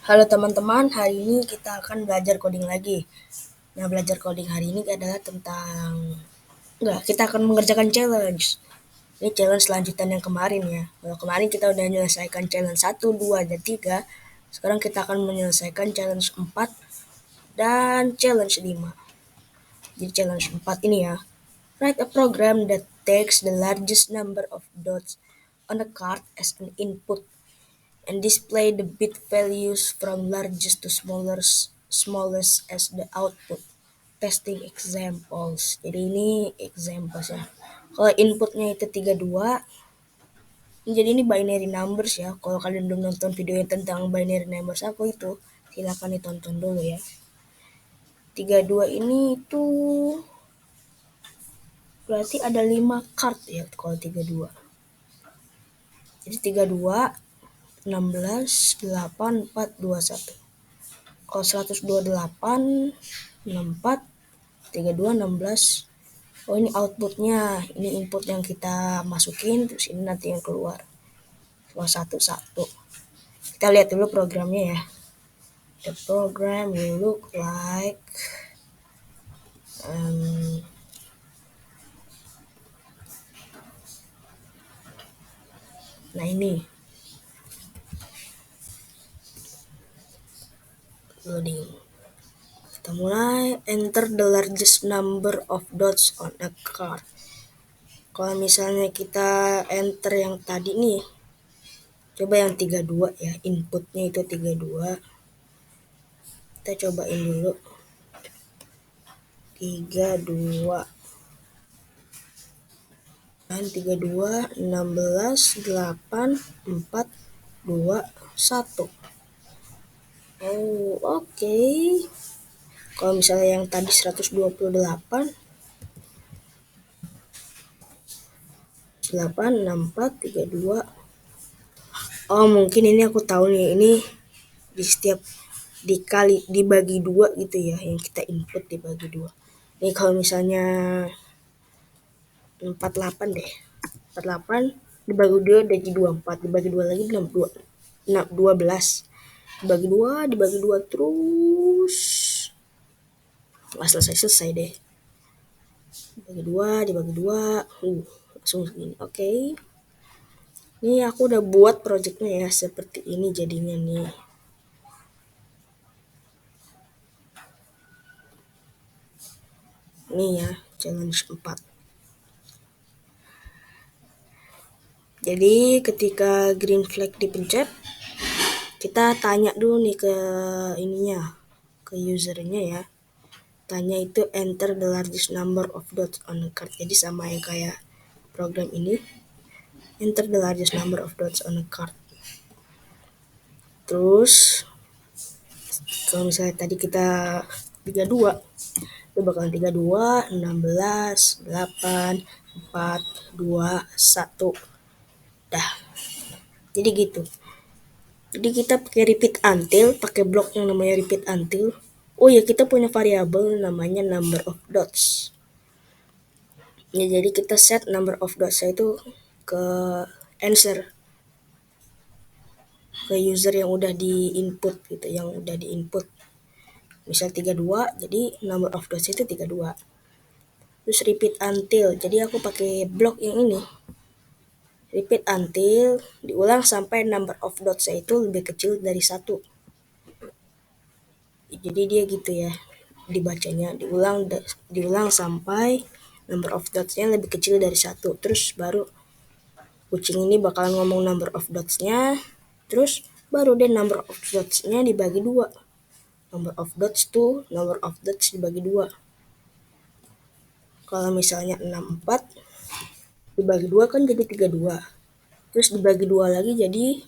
Halo teman-teman, hari ini kita akan belajar coding lagi. Nah, belajar coding hari ini adalah tentang kita akan mengerjakan challenge. Ini challenge lanjutan yang kemarin ya. Kalau kemarin kita udah menyelesaikan challenge 1, 2, dan 3. Sekarang kita akan menyelesaikan challenge 4 dan challenge 5. Jadi challenge 4 ini ya. Write a program that takes the largest number of dots on a card as an input and display the bit values from largest to smallest as the output. Testing examples. Jadi ini examples ya. Kalau inputnya itu 32, jadi ini binary numbers ya. Kalau kalian belum nonton video yang tentang binary numbers aku itu, silakan ditonton dulu ya. 32 ini itu berarti ada 5 card ya kalau 32. Jadi 32, 16, 8, 4, 2, 1. Kalau 128, 64, 32, 16. Oh, ini outputnya, ini input yang kita masukin, terus ini nanti yang keluar. Cuma satu-satu. Kita lihat dulu programnya ya. The program will look like nah ini loading. Kita mulai. Enter the largest number of dots on a card. Kalau misalnya kita enter yang tadi nih, coba yang 32 ya, inputnya itu 32. Kita cobain dulu. 32 dan 32, 16, 8, 4, 2, 1. Oh, oke. Kalau misalnya yang tadi 128, 8, 6, 4, 3, 2. Oh, mungkin ini aku tahu nih, ini di setiap dibagi 2 gitu ya, yang kita input dibagi 2. Nih kalau misalnya 48 deh. 48 dibagi 2 jadi 24, dibagi 2 lagi 12. Dibagi 2 terus. Nggak selesai deh. Dibagi 2. Langsung segini. Oke. Ini aku udah buat projectnya ya, seperti ini jadinya nih. Ini ya, challenge 4. Jadi ketika green flag dipencet, kita tanya dulu nih ke ininya, ke usernya ya. Tanya itu enter the largest number of dots on the card. Jadi sama yang kayak program ini. Enter the largest number of dots on the card. Terus kalau misalnya tadi kita 32, itu bakalan 32, 16, 8, 4, 2, 1. Dah. Jadi gitu. Jadi kita pakai repeat until, pakai blok yang namanya repeat until. Oh ya, kita punya variabel namanya number of dots. Ya, jadi kita set number of dots itu ke answer, ke user yang udah di input gitu, yang udah di input. Misal 32, jadi number of dots itu 32. Terus repeat until, jadi aku pakai blok yang ini. Repeat until diulang sampai number of dots itu lebih kecil dari 1. Jadi dia gitu ya dibacanya, diulang sampai number of dots-nya lebih kecil dari 1. Terus baru kucing ini bakalan ngomong number of dots-nya, terus baru deh number of dots-nya dibagi 2. Number of dots tuh, number of dots dibagi 2. Kalau misalnya 64 dibagi 2 kan jadi 32. Terus dibagi 2 lagi jadi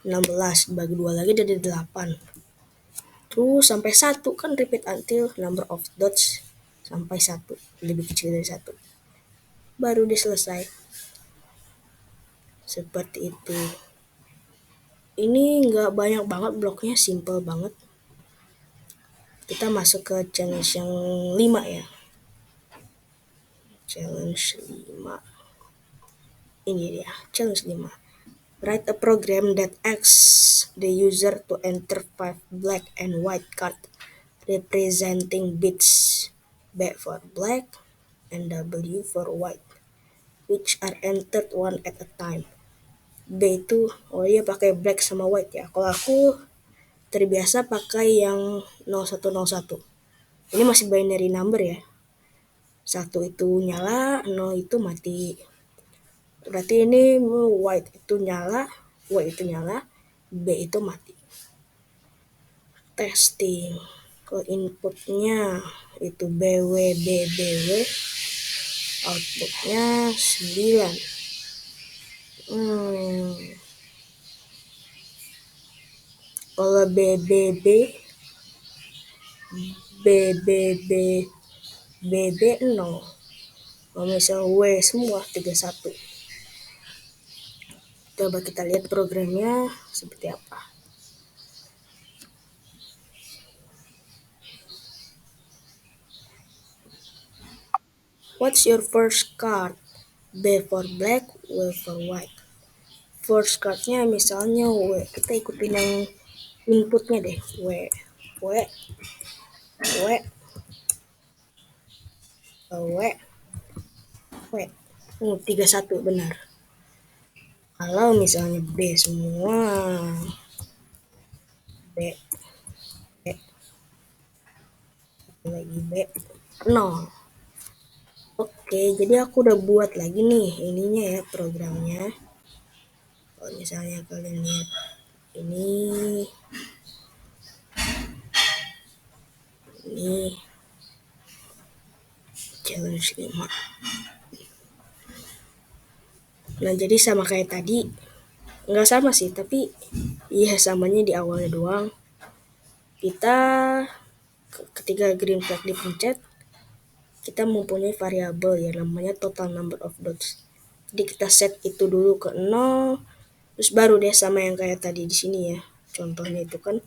16, dibagi 2 lagi jadi 8. Terus sampai 1 kan repeat until number of dots sampai 1, lebih kecil dari 1. Baru dia selesai. Seperti itu. Ini nggak banyak banget bloknya, simple banget. Kita masuk ke challenge yang 5 ya. Challenge 5. Ini dia, challenge 5. Write a program that asks the user to enter 5 black and white cards representing bits B for black and W for white, which are entered one at a time. B itu, oh iya pakai black sama white ya. Kalau aku terbiasa pakai yang 0101. Ini masih binary number ya. 1 itu nyala, 0 itu mati. Berarti ini white itu nyala, white itu nyala, B itu mati. Testing. Kalau inputnya itu BW, BBW, outputnya 9. Kalau BBB, BBB, BB 0. Kalau misal W semua 31. Coba kita lihat programnya seperti apa. What's your first card? B for black, W for white. First cardnya misalnya W. Kita ikutin yang inputnya deh. W, W, W, W, W. 31 benar. Kalau misalnya B semua, B, B, lagi B, 0. Oke, jadi aku udah buat lagi nih ininya ya programnya. Kalau misalnya kalian lihat ini challenge 5. Nah, jadi sama kayak tadi, nggak sama sih, tapi iya samanya di awalnya doang. Kita ketika green flag dipencet, kita mempunyai variabel ya namanya total number of dots. Jadi kita set itu dulu ke 0, terus baru deh sama yang kayak tadi di sini ya. Contohnya itu kan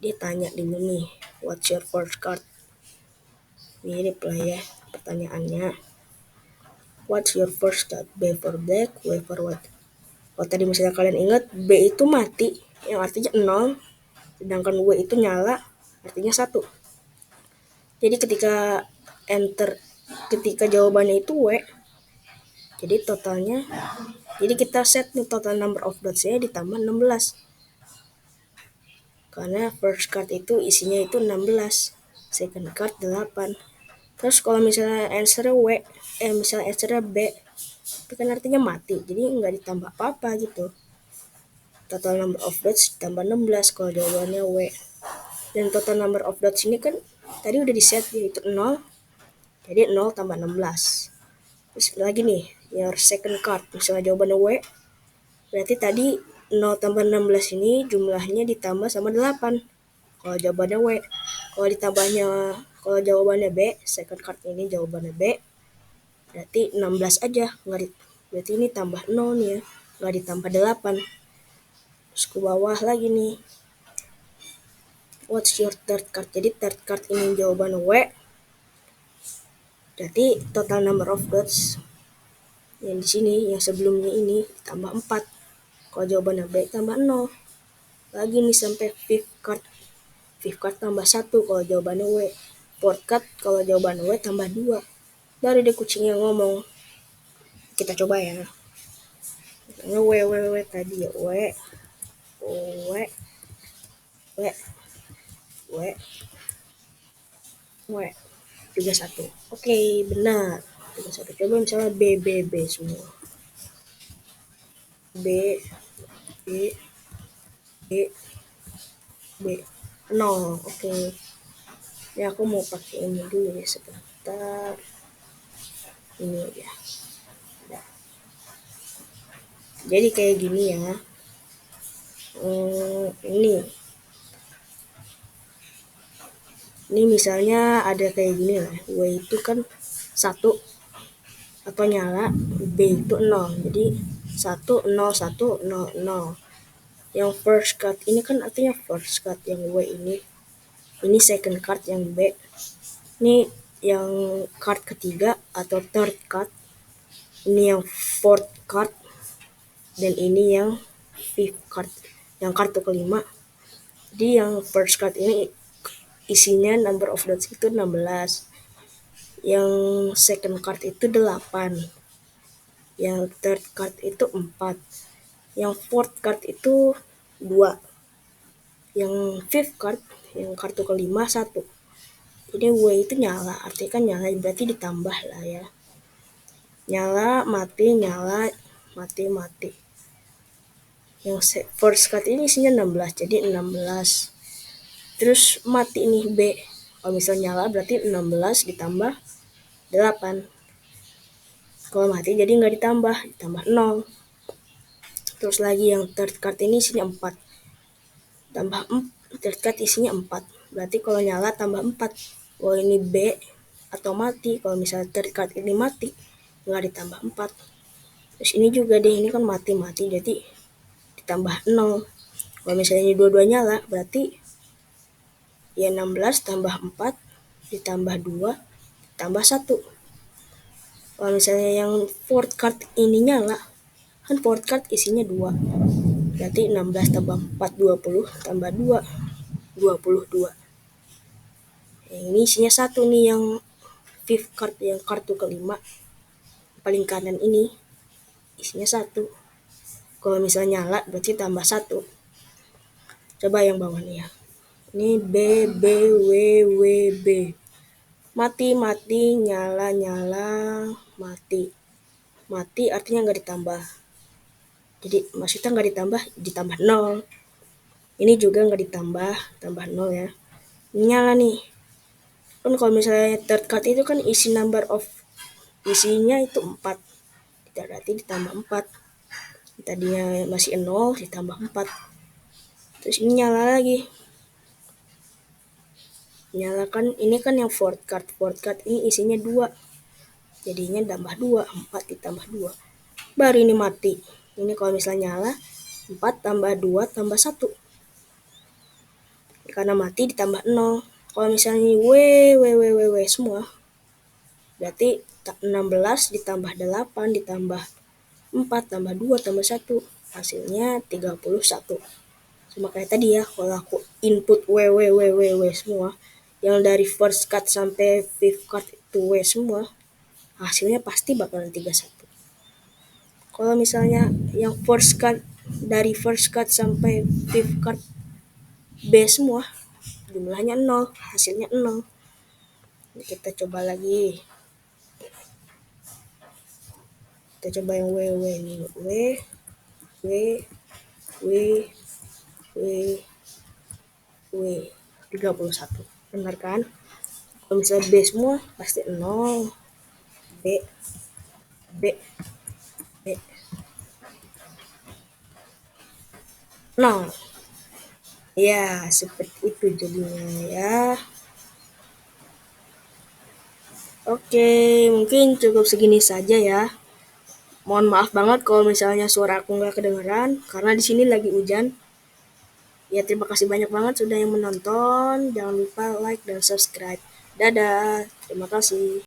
dia tanya dulu nih, what's your first card? Mirip lah ya pertanyaannya. What's your first card? B for black, W for white. Kalau tadi misalnya kalian ingat, B itu mati, yang artinya 0, sedangkan W itu nyala, artinya 1. Jadi ketika jawabannya itu W, jadi totalnya, jadi kita set nih total number of dots-nya ditambah 16. Karena first card itu isinya itu 16, second card 8. Terus kalau misalnya answer-nya W, misalnya answer-nya B, itu kan artinya mati, jadi nggak ditambah apa-apa gitu. Total number of dots ditambah 16 kalau jawabannya W. Dan total number of dots ini kan tadi udah di set yaitu 0, jadi 0 tambah 16. Terus lagi nih, your second card, misalnya jawabannya W, berarti tadi 0 tambah 16 ini jumlahnya ditambah sama 8. Kalau jawabannya W, kalau jawabannya B, second card ini jawabannya B, berarti 16 aja, berarti ini tambah 0 nih ya, nggak ditambah 8. Terus ke bawah lagi nih, what's your third card? Jadi third card ini jawaban W, berarti total number of dots yang di sini, yang sebelumnya ini tambah 4. Kalau jawabannya B tambah 0. Lagi nih sampai fifth card. Fifth card tambah 1 kalau jawabannya W. Fourth card kalau jawabannya W tambah 2. Dari deh kucingnya ngomong. Kita coba ya. Misalnya W tadi ya. W, W, W, W, W. 31. Oke, benar. 31. Coba misalnya B semua. B, B, B, B. 0. Oke. Ini aku mau pakai ini dulu ya sebentar. Ini ya. Jadi kayak gini ya. Ini misalnya ada kayak gini lah. W itu kan 1 atau nyala, B itu 0. Jadi 1, 0, 1, 0, 0. Yang first card ini kan artinya first card yang W ini. Ini second card yang B. Ini yang card ketiga atau third card. Ini yang fourth card. Dan ini yang fifth card, yang kartu kelima. Jadi yang first card ini isinya number of dots itu 16. Yang second card itu 8. Yang third card itu 4. Yang fourth card itu 2. Yang fifth card, yang kartu kelima 1. Ini W itu nyala, artinya kan nyala berarti ditambah lah ya. Nyala, mati, nyala, mati, mati. Yang first card ini isinya 16, jadi 16. Terus mati nih B. Kalau misalnya nyala berarti 16 ditambah 8. Kalau mati jadi nggak ditambah 0. Terus lagi yang third card ini isinya 4. Tambah third card isinya 4. Berarti kalau nyala tambah 4. Kalau ini B atau mati, kalau misalnya third card ini mati, nggak ditambah 4. Terus ini juga deh, ini kan mati-mati, jadi ditambah 0. Kalau misalnya ini dua-dua nyala, berarti ya 16 tambah 4 ditambah 2 tambah 1. Kalau misalnya yang fourth card ini nyala, kan fourth card isinya 2. Berarti 16 tambah 4, 20, tambah 2, 22. Yang ini isinya 1 nih, yang fifth card, yang kartu kelima. Paling kanan ini isinya 1. Kalau misalnya nyala berarti tambah 1. Coba yang bawah nih ya. Ini B, B, W, W, B. Mati, mati, nyala, nyala, mati. Mati artinya nggak ditambah. Jadi maksudnya nggak ditambah 0. Ini juga nggak ditambah, tambah 0 ya. Nyala nih. Kan kalau misalnya third card itu kan isinya itu 4. Berarti ditambah 4. Tadinya masih 0 ditambah 4. Terus ini nyala lagi. Nyalakan ini kan yang fourth card. Fourth card ini isinya 2. Jadinya tambah 2, 4 ditambah 2. Baru ini mati. Ini kalau misalnya nyala 4 tambah 2 tambah 1. Karena mati ditambah 0. Kalau misalnya W, W, W, W, W semua, berarti 16 ditambah 8 ditambah 4 tambah 2 tambah 1. Hasilnya 31. Sama kayak tadi ya, kalau aku input W, W, W, W, W semua, yang dari first card sampai fifth card itu W semua, hasilnya pasti bakalan 31. Kalau misalnya yang first card, dari first card sampai fifth card B semua, jumlahnya 0, hasilnya 0. Kita coba lagi. Kita coba yang W, W ini. W, W, W, W, W. 31. Benar kan? Kalau misalnya B semua, pasti 0. B, B, B. 0. Ya, seperti itu jadinya ya. Oke, mungkin cukup segini saja ya. Mohon maaf banget kalau misalnya suara aku nggak kedengeran, karena di sini lagi hujan. Ya, terima kasih banyak banget sudah yang menonton. Jangan lupa like dan subscribe. Dadah, terima kasih.